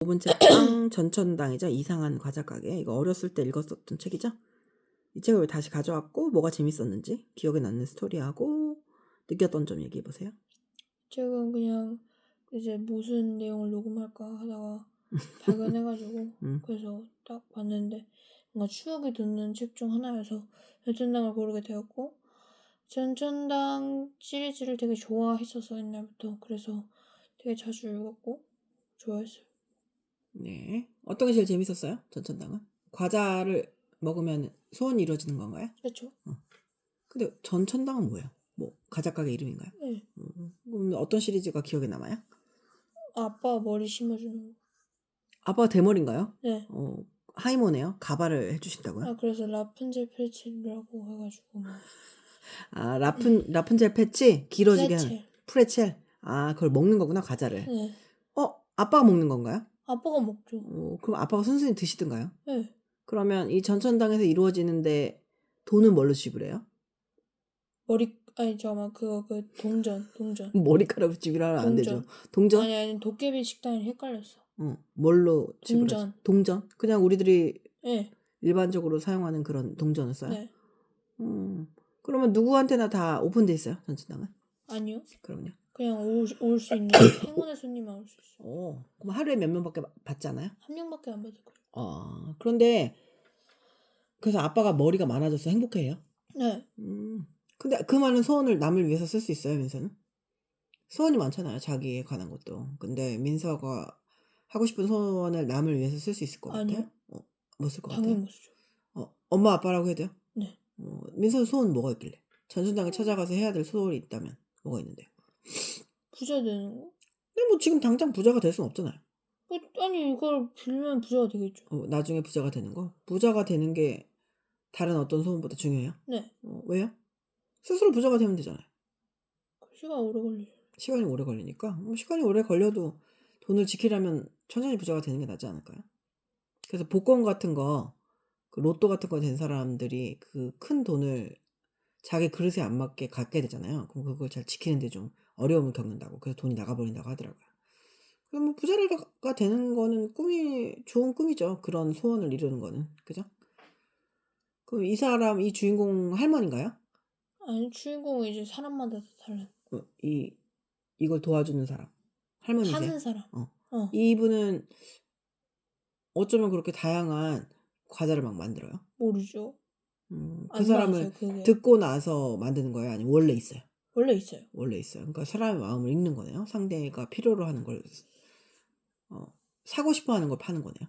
5분 책방 전천당이죠. 이상한 과자 가게. 이거 어렸을 때 읽었었던 책이죠. 이 책을 왜 다시 가져왔고 뭐가 재밌었는지 기억에 남는 스토리하고 느꼈던 점 얘기해보세요. 책은 그냥 이제 무슨 내용을 녹음할까 하다가 발견해가지고 그래서 딱 봤는데 뭔가 추억이 돋는 책 중 하나여서 전천당을 고르게 되었고, 전천당 시리즈를 되게 좋아했었어 옛날부터. 그래서 되게 자주 읽었고 좋아했어요. 네. 어떤 게 제일 재밌었어요? 전천당은? 과자를 먹으면 소원이 이루어지는 건가요? 그렇죠. 근데 전천당은 뭐예요? 뭐 과자 가게 이름인가요? 네. 그럼 어떤 시리즈가 기억에 남아요? 아빠 머리 심어주는 거. 아빠가 대머리인가요? 네. 하이모네요. 가발을 해주신다고요? 그래서 라푼젤 프레첼이라고 해가지고 막. 라푼젤 패치 길어지게 하는 프레첼. 프레첼. 그걸 먹는 거구나, 과자를. 네. 아빠가 먹는 건가요? 아빠가 먹죠. 그럼 아빠가 순순히 드시든가요? 네. 그러면 이 전천당에서 이루어지는데 돈은 뭘로 지불해요? 동전. 머리카락으로 지불하면 안 되죠. 동전? 아니 도깨비 식당이 헷갈렸어. 뭘로 지불하죠? 동전? 그냥 우리들이 네. 일반적으로 사용하는 그런 동전을 써요? 네. 그러면 누구한테나 다 오픈돼 있어요? 전천당은? 아니요. 그럼요. 그냥 올 수 있는 행운의 손님만 올 수 있어요. 그럼 하루에 몇 명밖에 받지 않아요? 한 명밖에 안 받을 거예요. 그런데 그래서 아빠가 머리가 많아져서 행복해해요? 네. 근데 그 많은 소원을 남을 위해서 쓸 수 있어요, 민서는? 소원이 많잖아요, 자기에 관한 것도. 근데 민서가 하고 싶은 소원을 남을 위해서 쓸 수 있을 것 같아요? 아니요. 못 쓸 것 같아요? 당연히 못 쓰죠. 엄마 아빠라고 해야 돼요? 네. 민서 소원 뭐가 있길래? 전천당에 찾아가서 해야 될 소원이 있다면 뭐가 있는데요? 부자 되는 거? 근데 뭐 지금 당장 부자가 될 수는 없잖아요. 아니 이걸 빌면 부자가 되겠죠. 나중에 부자가 되는 거? 부자가 되는 게 다른 어떤 소원보다 중요해요? 네. 왜요? 스스로 부자가 되면 되잖아요. 시간 오래 걸리죠. 시간이 오래 걸리니까 시간이 오래 걸려도 돈을 지키려면 천천히 부자가 되는 게 낫지 않을까요? 그래서 복권 같은 거, 그 로또 같은 거 된 사람들이 그 큰 돈을 자기 그릇에 안 맞게 갖게 되잖아요. 그럼 그걸 잘 지키는데 좀 어려움을 겪는다고. 그래서 돈이 나가버린다고 하더라고요. 그럼 뭐 부자가 되는 거는 좋은 꿈이죠. 그런 소원을 이루는 거는. 그죠? 그럼 이 주인공 할머니인가요? 아니 주인공은 이제 사람마다 다 달라요. 이걸 도와주는 사람. 할머니세요? 하는 사람. 이분은 어쩌면 그렇게 다양한 과자를 막 만들어요? 모르죠. 그 사람을 듣고 나서 만드는 거예요? 아니면 원래 있어요? 원래 있어요. 원래 있어요. 그러니까 사람의 마음을 읽는 거네요. 상대가 필요로 하는 걸 사고 싶어 하는 걸 파는 거네요.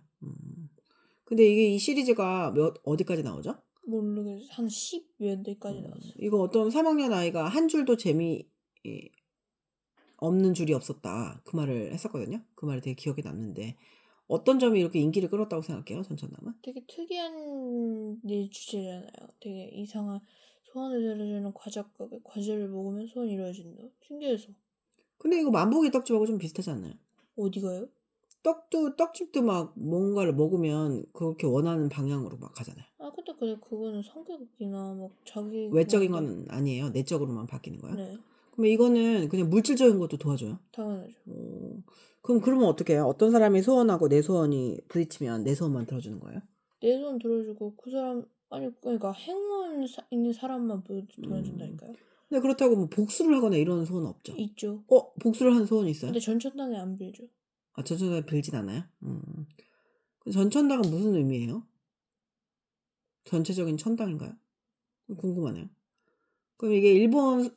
근데 이게 이 시리즈가 어디까지 나오죠? 모르겠어요. 한 10몇 대까지 나왔어요. 이거 어떤 3학년 아이가 한 줄도 없는 줄이 없었다. 그 말을 했었거든요. 그 말이 되게 기억에 남는데 어떤 점이 이렇게 인기를 끌었다고 생각해요? 전천당은? 되게 특이한 주제잖아요. 되게 이상한 소원을 들어주는 과자 가게. 과자를 먹으면 소원이 이루어진다. 신기해서. 근데 이거 만보기 떡집하고 좀 비슷하지 않나요? 어디가요? 떡집도 막 뭔가를 먹으면 그렇게 원하는 방향으로 막 가잖아요. 근데 그거는 성격이나 막 자기 외적인 건 아니에요. 내적으로만 바뀌는 거야? 네. 그럼 이거는 그냥 물질적인 것도 도와줘요? 당연하죠. 그러면 어떻게 해요? 어떤 사람이 소원하고 내 소원이 부딪히면 내 소원만 들어주는 거예요? 내 소원 들어주고 그 사람 그러니까 행운 있는 사람만 도와준다니까요. 근데 그렇다고 뭐 복수를 하거나 이런 소원은 없죠? 있죠. 복수를 하는 소원이 있어요? 근데 전천당에 안 빌죠. 전천당에 빌진 않아요? 전천당은 무슨 의미예요? 전체적인 천당인가요? 궁금하네요. 그럼 이게 일본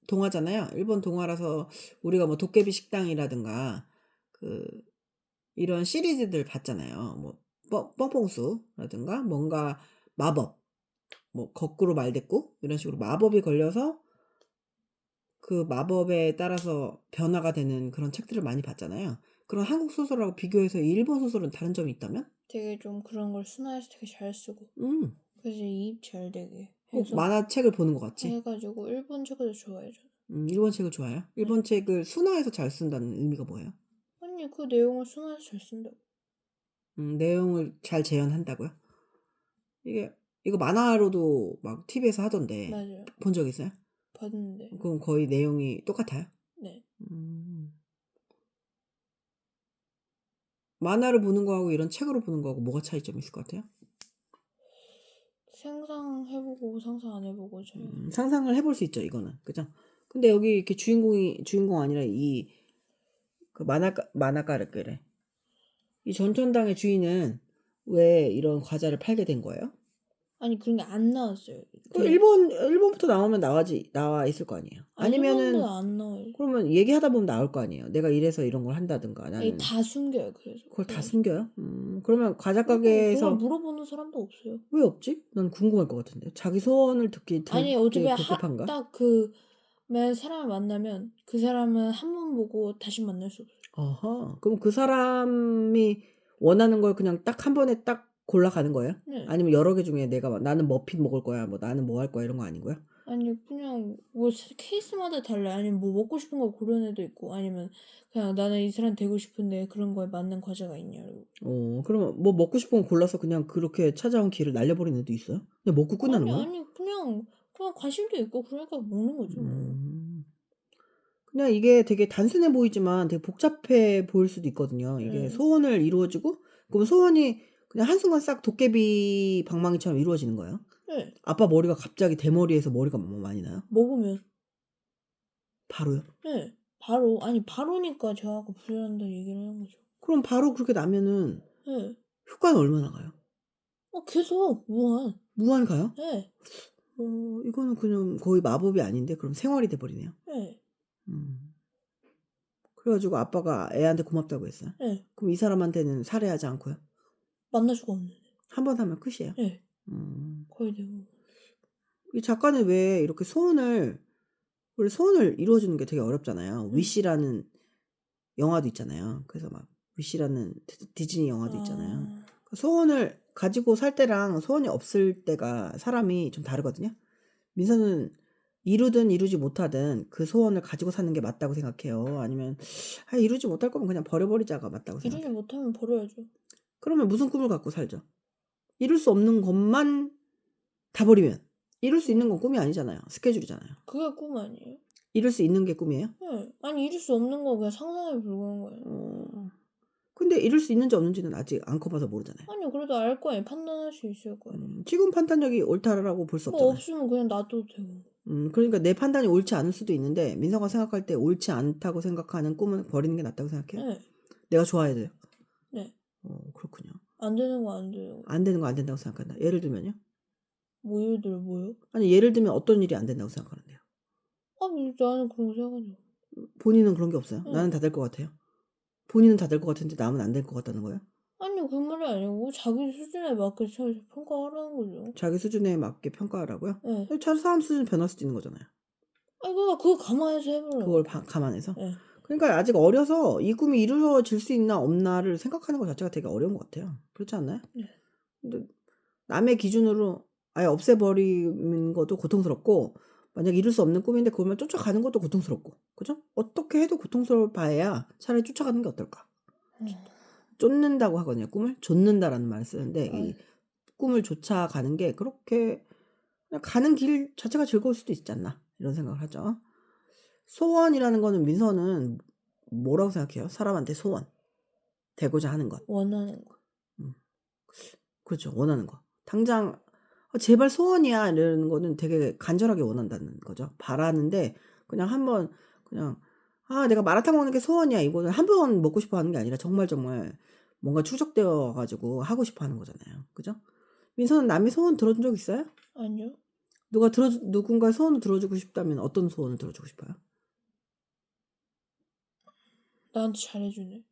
동화잖아요. 일본 동화라서 우리가 뭐 도깨비 식당이라든가 이런 시리즈들 봤잖아요. 뭐 뻥뻥수라든가 뭔가 마법, 뭐 거꾸로 말대꾸 이런 식으로 마법이 걸려서 그 마법에 따라서 변화가 되는 그런 책들을 많이 봤잖아요. 그런 한국 소설하고 비교해서 일본 소설은 다른 점이 있다면? 되게 좀 그런 걸 순화해서 되게 잘 쓰고. 그래서 이입 잘 되게. 만화책을 보는 것 같지? 해가지고 일본 책을 좋아해요. 일본 책을 좋아해요? 일본 책을 순화해서 잘 쓴다는 의미가 뭐예요? 아니 그 내용을 순화해서 잘 쓴다고. 내용을 잘 재현한다고요? 이거 만화로도 막 TV에서 하던데. 맞아요. 본 적 있어요? 봤는데. 그럼 거의 내용이 똑같아요? 네. 만화를 보는 거하고 이런 책으로 보는 거하고 뭐가 차이점이 있을 것 같아요? 상상해보고 상상 안 해보고 차이. 상상을 해볼 수 있죠, 이거는. 그죠? 근데 여기 이렇게 주인공 아니라 그 만화가래. 이 전천당의 주인은 왜 이런 과자를 팔게 된 거예요? 아니 그런 게 안 나왔어요. 그 일본부터 나오면 나와 있을 거 아니에요. 아니면은 일본보다 안 나와요. 그러면 얘기하다 보면 나올 거 아니에요. 내가 이래서 이런 걸 한다든가 아니 나는 다 숨겨요. 그래서 그걸 다 숨겨요? 그러면 과자 그걸 가게에서 물어보는 사람도 없어요. 왜 없지? 난 궁금할 것 같은데. 자기 소원을 듣기 아니 어차피 되게 복잡한가? 딱 그 사람을 만나면 그 사람은 한 번 보고 다시 만날 수 없어요. 어허. 그럼 그 사람이 원하는 걸 그냥 딱 한 번에 딱 골라가는 거예요? 네. 아니면 여러 개 중에 내가 나는 머핀 먹을 거야, 뭐 나는 뭐 할 거야 이런 거 아니고요? 아니 그냥 뭐 케이스마다 달라요. 아니면 뭐 먹고 싶은 거 고르는 애도 있고 아니면 그냥 나는 이 사람 되고 싶은데 그런 거에 맞는 과자가 있냐고. 그러면 뭐 먹고 싶은 거 골라서 그냥 그렇게 찾아온 길을 날려버리는 애도 있어요? 그냥 먹고 끝나는 거야? 아니 그냥 관심도 있고 그러니까 먹는 거죠. 뭐. 그냥 이게 되게 단순해 보이지만 되게 복잡해 보일 수도 있거든요. 이게 소원을 이루어지고 그럼 소원이 그냥 한순간 싹 도깨비 방망이처럼 이루어지는 거예요? 네. 아빠 머리가 갑자기 대머리에서 머리가 뭐 많이 나요? 먹으면. 바로요? 네. 바로. 아니 바로니까 제가 아까 불안하다 얘기를 하는 거죠. 그럼 바로 그렇게 나면은 네. 효과는 얼마나 가요? 계속 무한. 무한 가요? 네. 이거는 그냥 거의 마법이 아닌데 그럼 생활이 돼 버리네요. 네. 그래 가지고 아빠가 애한테 고맙다고 했어요? 네. 그럼 이 사람한테는 살해하지 않고요? 만날 수가 없는데. 한 번 하면 끝이에요? 네. 음. 거의 대부분. 이 작가는 왜 이렇게 원래 소원을 이루어주는 게 되게 어렵잖아요. 위시라는 영화도 있잖아요. 그래서 막 위시라는 디즈니 영화도 있잖아요. 그 소원을 가지고 살 때랑 소원이 없을 때가 사람이 좀 다르거든요. 민서는 이루든 이루지 못하든 그 소원을 가지고 사는 게 맞다고 생각해요. 아니면 이루지 못할 거면 그냥 버려버리자가 맞다고 이루지 생각해요. 못하면 버려야죠. 그러면 무슨 꿈을 갖고 살죠? 이룰 수 없는 것만 다 버리면 이룰 수 있는 건 꿈이 아니잖아요. 스케줄이잖아요. 그게 꿈 아니에요? 이룰 수 있는 게 꿈이에요? 네. 아니 이룰 수 없는 거 그냥 상상에 불과한 거예요. 근데 이룰 수 있는지 없는지는 아직 안 커봐서 모르잖아요. 아니 그래도 알 거 아니에요. 판단할 수 있을 거 아니에요. 지금 판단력이 옳다라고 볼 수 뭐 없잖아요. 없으면 그냥 놔둬도 되고. 그러니까 내 판단이 옳지 않을 수도 있는데 민서가 생각할 때 옳지 않다고 생각하는 꿈은 버리는 게 낫다고 생각해요? 네. 내가 좋아해야 돼요? 네. 그렇군요. 안 되는 거 안 돼요. 안 되는 거 안 된다고 생각한다. 예를 들면요? 뭐 예를 들어 뭐요? 아니 예를 들면 어떤 일이 안 된다고 생각하는데요? 나는 그런 거 생각하죠. 본인은 그런 게 없어요? 나는 다 될 것 같아요. 본인은 다 될 것 같은데 남은 안 될 것 같다는 거예요? 아니 그 말이 아니고 자기 수준에 맞게 평가하라는 거죠. 자기 수준에 맞게 평가하라고요? 네. 사람 수준 변할 수도 있는 거잖아요. 아니 그거 감안해서 해보려고. 그걸 감안해서? 네. 그러니까 아직 어려서 이 꿈이 이루어질 수 있나 없나를 생각하는 것 자체가 되게 어려운 것 같아요. 그렇지 않나요? 네. 근데 남의 기준으로 아예 없애버리는 것도 고통스럽고 만약 이룰 수 없는 꿈인데 그걸만 쫓아가는 것도 고통스럽고 그죠? 어떻게 해도 고통스러울 바에야 차라리 쫓아가는 게 어떨까? 쫓는다고 하거든요. 꿈을 좇는다라는 말을 쓰는데 이 꿈을 쫓아가는 게 그렇게 그냥 가는 길 자체가 즐거울 수도 있지 않나 이런 생각을 하죠. 소원이라는 거는 민서는 뭐라고 생각해요? 사람한테 소원 되고자 하는 것. 원하는 거. 그렇죠. 원하는 거. 당장 제발 소원이야 이러는 거는 되게 간절하게 원한다는 거죠. 바라는데 그냥 한번 그냥 내가 마라탕 먹는 게 소원이야 이거는 한 번 먹고 싶어 하는 게 아니라 정말 뭔가 축적되어 가지고 하고 싶어 하는 거잖아요. 그죠? 민서는 남의 소원 들어준 적 있어요? 아니요. 누군가의 소원을 들어주고 싶다면 어떤 소원을 들어주고 싶어요? 나한테 잘해주네.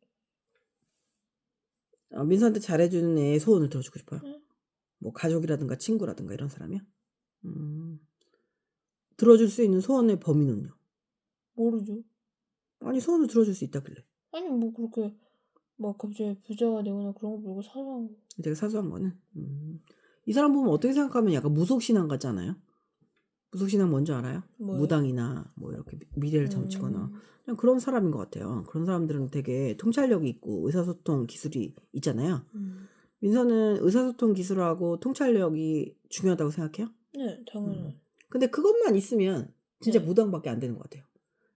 민서한테 잘해주는 애의 소원을 들어주고 싶어요? 네. 뭐 가족이라든가 친구라든가 이런 사람이요? 들어줄 수 있는 소원의 범위는요? 모르죠. 아니 소원을 들어줄 수 있다길래. 아니 뭐 그렇게 막 갑자기 부자가 되거나 그런 거 말고 사소한 거. 되게 사소한 거는. 이 사람 보면 어떻게 생각하면 약간 무속신앙 같지 않아요? 무속신앙 뭔지 알아요? 뭐예요? 무당이나 뭐 이렇게 미래를 점치거나 그냥 그런 사람인 것 같아요. 그런 사람들은 되게 통찰력이 있고 의사소통 기술이 있잖아요. 민서는 의사소통 기술하고 통찰력이 중요하다고 생각해요? 네, 당연히. 근데 그것만 있으면 진짜 네. 무당밖에 안 되는 것 같아요.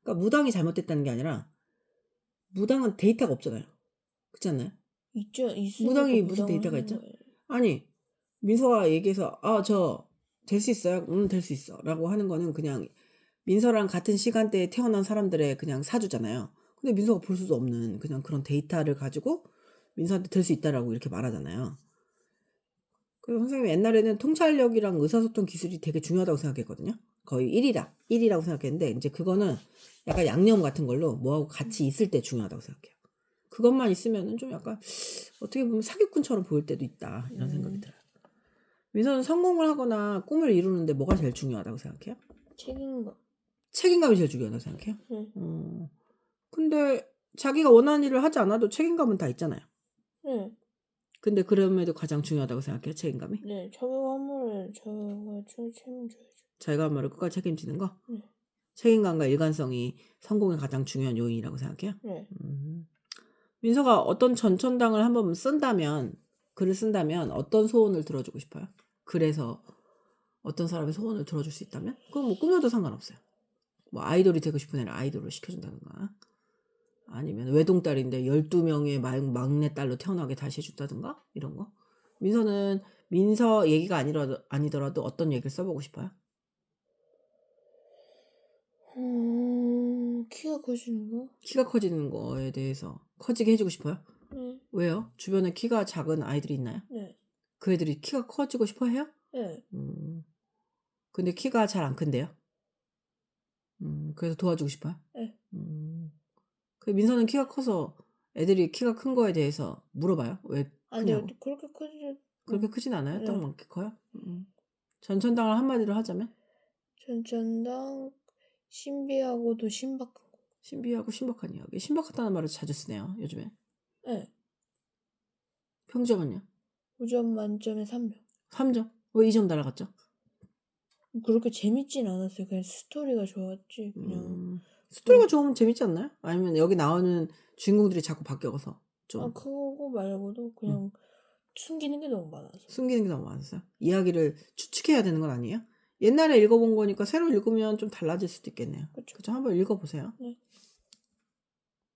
그러니까 무당이 잘못됐다는 게 아니라 무당은 데이터가 없잖아요. 그렇지 않나요? 있으니까 무슨 부담을 데이터가 하는 있죠? 거예요. 아니 민서가 얘기해서 저 될 수 있어요? 될 수 있어 라고 하는 거는 그냥 민서랑 같은 시간대에 태어난 사람들의 그냥 사주잖아요. 근데 민서가 볼 수도 없는 그냥 그런 데이터를 가지고 민서한테 될 수 있다라고 이렇게 말하잖아요. 그래서 선생님이 옛날에는 통찰력이랑 의사소통 기술이 되게 중요하다고 생각했거든요. 거의 1이라고 생각했는데 이제 그거는 약간 양념 같은 걸로 뭐하고 같이 있을 때 중요하다고 생각해요. 그것만 있으면은 좀 약간 어떻게 보면 사기꾼처럼 보일 때도 있다 이런 생각이 들어요. 민서는 성공을 하거나 꿈을 이루는데 뭐가 제일 중요하다고 생각해요? 책임감. 책임감이 제일 중요하다고 생각해요? 네. 근데 자기가 원하는 일을 하지 않아도 책임감은 다 있잖아요. 네. 근데 그럼에도 가장 중요하다고 생각해요, 책임감이? 네. 자기가 한 말을 자기가 책임져야죠. 자기가 한 말을 끝까지 책임지는 거? 네. 책임감과 일관성이 성공의 가장 중요한 요인이라고 생각해요? 네. 민서가 어떤 전천당을 한번 글을 쓴다면 어떤 소원을 들어주고 싶어요? 그래서 어떤 사람의 소원을 들어줄 수 있다면? 그건 뭐 꾸며도 상관없어요. 뭐 아이돌이 되고 싶은 애를 아이돌로 시켜준다든가 아니면 외동딸인데 12명의 막내딸로 태어나게 다시 해준다든가 이런 거. 민서는 민서 얘기가 아니더라도 어떤 얘기를 써보고 싶어요? 키가 커지는 거? 키가 커지는 거에 대해서 커지게 해주고 싶어요? 네. 왜요? 주변에 키가 작은 아이들이 있나요? 네. 그 애들이 키가 커지고 싶어 해요? 네. 근데 키가 잘 안 큰데요? 그래서 도와주고 싶어요? 네. 그 민서는 키가 커서 애들이 키가 큰 거에 대해서 물어봐요? 왜 근데 크냐고? 그렇게 커지지. 그렇게 크진 않아요? 네. 딱 맞게 커요? 전천당을 한마디로 하자면? 전천당 신비하고도 신박한 거. 신비하고 신박한 이야기. 신박하다는 말을 자주 쓰네요, 요즘에. 네. 평점은요? 5점 만점에 3점. 3점? 왜 2점 날아갔죠? 그렇게 재밌진 않았어요. 그냥 스토리가 좋았지. 그냥. 스토리가 좋으면 재밌지 않나요? 아니면 여기 나오는 주인공들이 자꾸 바뀌어서 좀 그거 말고도 그냥 숨기는 게 너무 많아서. 숨기는 게 너무 많았어요. 이야기를 추측해야 되는 건 아니에요? 옛날에 읽어본 거니까 새로 읽으면 좀 달라질 수도 있겠네요. 그쵸. 그쵸? 한번 읽어보세요. 네.